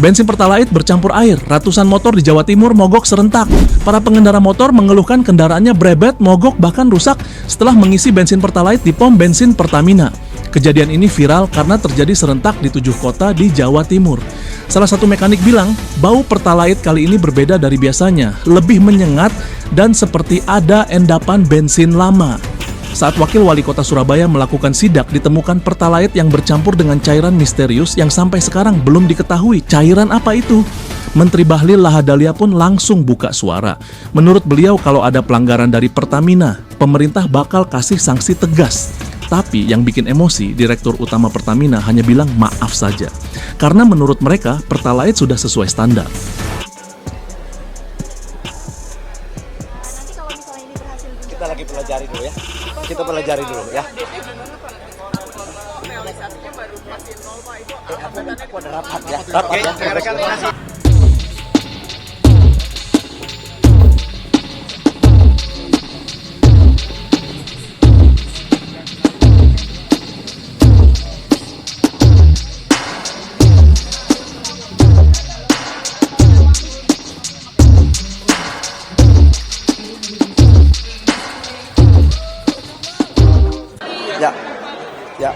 Bensin Pertalite bercampur air, ratusan motor di Jawa Timur mogok serentak. Para pengendara motor mengeluhkan kendaraannya brebet, mogok, bahkan rusak setelah mengisi bensin Pertalite di pom bensin Pertamina. Kejadian ini viral karena terjadi serentak di 7 kota di Jawa Timur. Salah satu mekanik bilang, bau Pertalite kali ini berbeda dari biasanya, lebih menyengat dan seperti ada endapan bensin lama. Saat Wakil Wali Kota Surabaya melakukan sidak, ditemukan Pertalite yang bercampur dengan cairan misterius yang sampai sekarang belum diketahui cairan apa itu. Menteri Bahlil Lahadalia pun langsung buka suara. Menurut beliau, kalau ada pelanggaran dari Pertamina, pemerintah bakal kasih sanksi tegas. Tapi yang bikin emosi, Direktur Utama Pertamina hanya bilang maaf saja. Karena menurut mereka, Pertalite sudah sesuai standar. Kita lagi pelajari dulu ya. Kita pelajari dulu ya. Aku ada rapat ya. Rapat ya. Ya.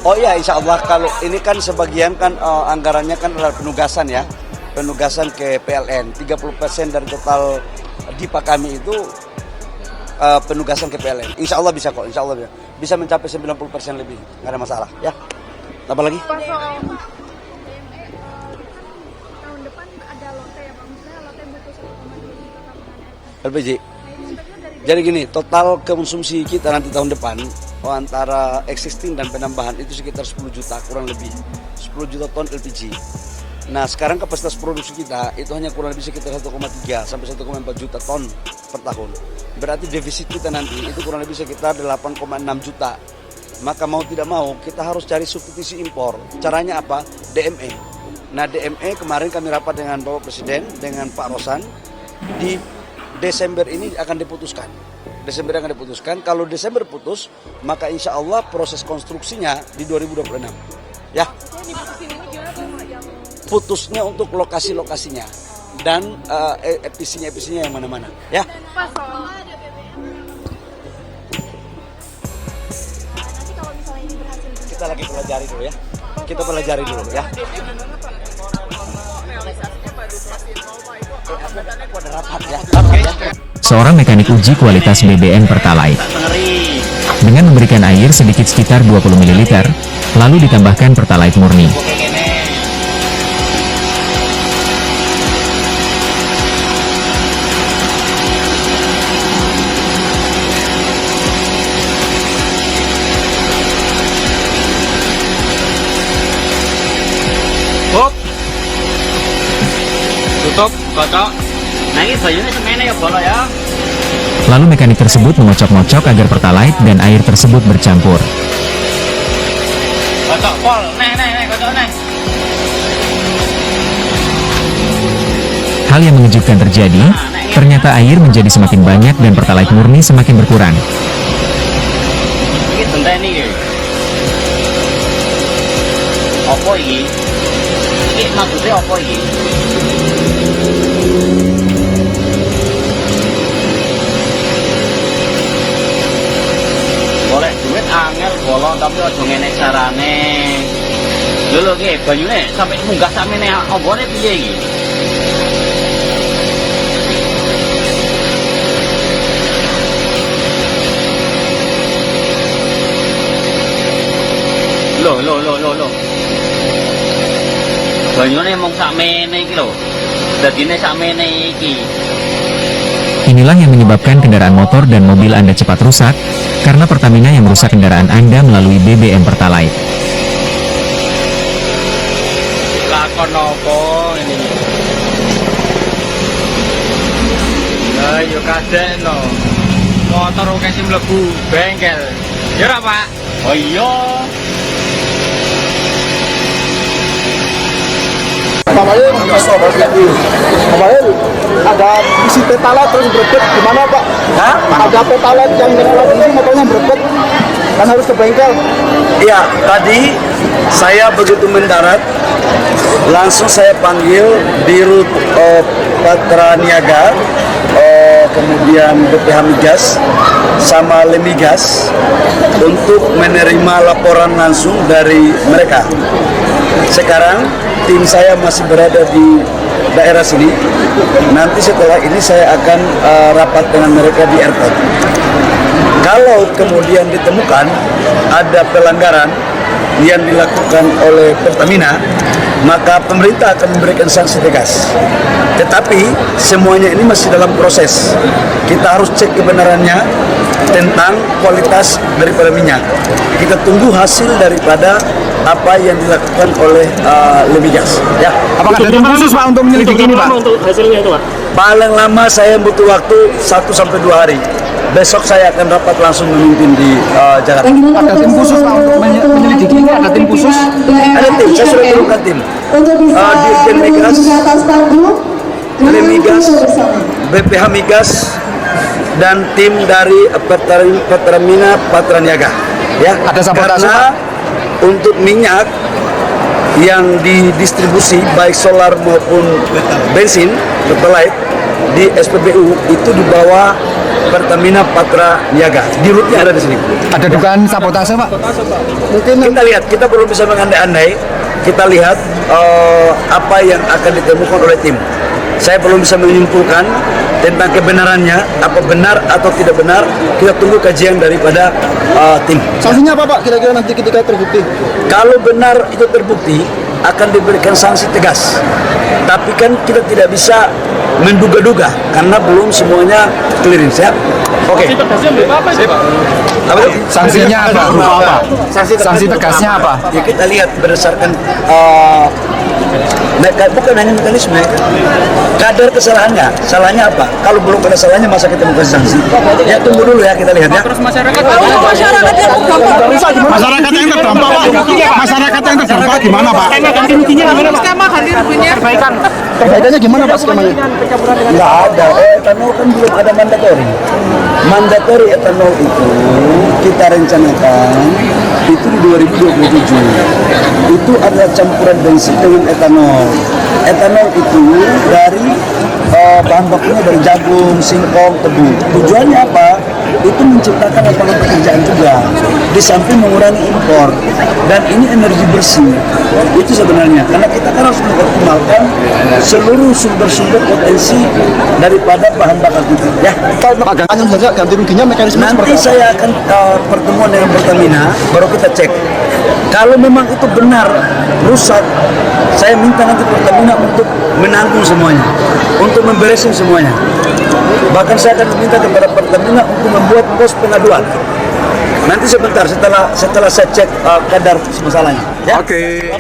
Oh iya, insya Allah kalau ini kan sebagian kan anggarannya kan adalah penugasan ya, penugasan ke PLN. 30% dari total DIPA kami itu penugasan ke PLN. Insya Allah bisa kok, insya Allah bisa mencapai 90% lebih, nggak ada masalah ya. Apa lagi? Tahun depan ada lote ya Pak, misalnya lote butuh 1,2 juta tambahan LPG. Jadi gini, total konsumsi kita nanti tahun depan antara existing dan penambahan itu sekitar 10 juta kurang lebih 10 juta ton LPG. Nah sekarang kapasitas produksi kita itu hanya kurang lebih sekitar 1,3 sampai 1,4 juta ton per tahun. Berarti defisit kita nanti itu kurang lebih sekitar 8,6 juta. Maka mau tidak mau kita harus cari substitusi impor. Caranya apa? DME. Nah DME kemarin kami rapat dengan Bapak Presiden, dengan Pak Rosan di Desember ini akan diputuskan. Desember akan diputuskan. Kalau Desember putus, maka insya Allah proses konstruksinya di 2026. Ya. Putusnya untuk lokasi-lokasinya dan episinya yang mana-mana. Ya. nanti kalau misalnya ini berhasil Kita lagi pelajari dulu ya. Kita pelajari dulu ya. Aku ada rapat ya. Seorang mekanik uji kualitas BBM Pertalite. Dengan memberikan air sedikit sekitar 20 ml, lalu ditambahkan Pertalite murni. Tutup, kocok. Nah ini banyunya semene ya bola ya. Lalu mekanik tersebut mengocok-ngocok agar Pertalite dan air tersebut bercampur. Kocok pol, kocok Hal yang mengejutkan terjadi, ternyata air menjadi semakin banyak dan Pertalite murni semakin berkurang. Ini tenteni ya. Apa ini? Ini maksudnya apa ini? Boleh duit angel bolong tapi aja ngene carane. Lho ki banyune sampai munggah samene obone piye iki? Lho. Banyune mung sakmene iki lho. Dadine sakmene iki. Inilah yang menyebabkan kendaraan motor dan mobil Anda cepat rusak, karena Pertamina yang merusak kendaraan Anda melalui BBM Pertalite. Lakon apa ini? Lah yo kadekno. Motor oke sing mlebu bengkel. Ya ora, Pak? Oh iya. Kemarin ada isi Pertalite terus berbet gimana Pak? Hah? Ada Pertalite yang isi motornya berbet. Kan harus ke bengkel. Ya, tadi saya begitu mendarat, langsung saya panggil Dirut Patra Niaga, kemudian BPH Migas, sama Lemigas untuk menerima laporan langsung dari mereka. Sekarang tim saya masih berada di daerah sini. Nanti setelah ini saya akan rapat dengan mereka di airport. Kalau kemudian ditemukan ada pelanggaran yang dilakukan oleh Pertamina, maka pemerintah akan memberikan sanksi tegas. Tetapi semuanya ini masih dalam proses. Kita harus cek kebenarannya tentang kualitas daripada minyak. Kita tunggu hasil daripada apa yang dilakukan oleh Lemigas. Ya. Apakah ada tim khusus Pak untuk menyelidiki ini Pak? Untuk hasilnya itu Pak? Paling lama saya butuh waktu 1 sampai 2 hari. Besok saya akan rapat langsung memimpin di Jakarta. Ada tim khusus Pak untuk menyelidiki ini? Ada tim khusus? Ada tim, saya sudah turunkan tim. Dirjen Migas, Lemigas, BPH Migas, dan tim dari Pertamina Patra Niaga. Ya, Ada sabotase, karena untuk minyak yang didistribusi baik solar maupun bensin Pertalite di SPBU itu di bawah Pertamina Patra Niaga. Di rootnya ada di sini. Ada dugaan sabotase Pak? Mungkin Kita lihat, kita belum bisa mengandai-andai. Kita lihat apa yang akan ditemukan oleh tim. Saya belum bisa menyimpulkan tentang kebenarannya, apa benar atau tidak benar. Kita tunggu kajian daripada tim. sanksinya apa Pak kira-kira nanti ketika terbukti? Kalau benar itu terbukti, akan diberikan sanksi tegas. Tapi kan kita tidak bisa menduga-duga karena belum semuanya clearance ya. Oke. Apa itu? Sanksinya apa? Berupa apa? Sanksi tegasnya apa? Ya kita lihat berdasarkan bukan hanya mekanisme, kadar kesalahannya. Salahnya apa? Kalau belum ada salahnya masa kita mau kasih sanksi? Ya tunggu dulu ya, kita lihat ya. Terus masyarakat Masyarakat yang terdampak Pak, masyarakat yang terdampak gimana Pak? ganti ruginya gimana Pak? Skema ganti ruginya perbaikan. Perbaikannya gimana Pak skemanya? Nggak ada, etanol kan belum ada mandatori. Mandatori etanol itu kita rencanakan itu di 2027. Itu adalah campuran bensin dengan etanol. Etanol itu dari bahan bakunya dari jagung, singkong, tebu. Tujuannya apa? Itu menciptakan lapangan pekerjaan juga. Di samping mengurangi impor. Dan ini energi bersih. Itu sebenarnya. Karena kita kan harus mengoptimalkan seluruh sumber-sumber potensi daripada bahan bakar kita. Ya. Pak saja ganti ruginya mekanisme Nanti seperti apa? saya akan pertemuan dengan Pertamina, baru kita cek. Kalau memang itu benar rusak, saya minta nanti Pertamina untuk menanggung semuanya, untuk memberesin semuanya. Bahkan saya akan minta kepada Pertamina untuk membuat pos pengaduan. Nanti sebentar setelah saya cek kadar masalahnya. Ya? Oke.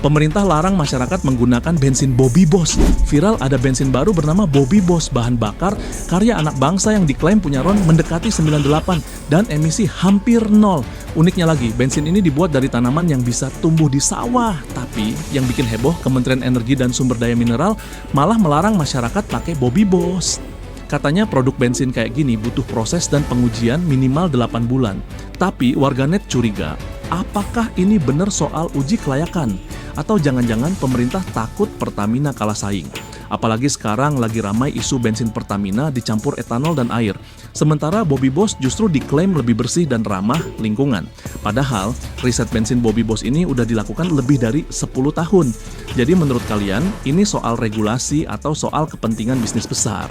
Pemerintah larang masyarakat menggunakan bensin Bobby Boss. Viral ada bensin baru bernama Bobby Boss, bahan bakar karya anak bangsa yang diklaim punya RON mendekati 98 dan emisi hampir nol. Uniknya lagi, bensin ini dibuat dari tanaman yang bisa tumbuh di sawah. Tapi yang bikin heboh, Kementerian Energi dan Sumber Daya Mineral malah melarang masyarakat pakai Bobby Boss. Katanya produk bensin kayak gini butuh proses dan pengujian minimal 8 bulan. Tapi warganet curiga, apakah ini benar soal uji kelayakan? Atau jangan-jangan pemerintah takut Pertamina kalah saing? Apalagi sekarang lagi ramai isu bensin Pertamina dicampur etanol dan air. Sementara Bobby Boss justru diklaim lebih bersih dan ramah lingkungan. Padahal, riset bensin Bobby Boss ini udah dilakukan lebih dari 10 tahun. Jadi menurut kalian, ini soal regulasi atau soal kepentingan bisnis besar?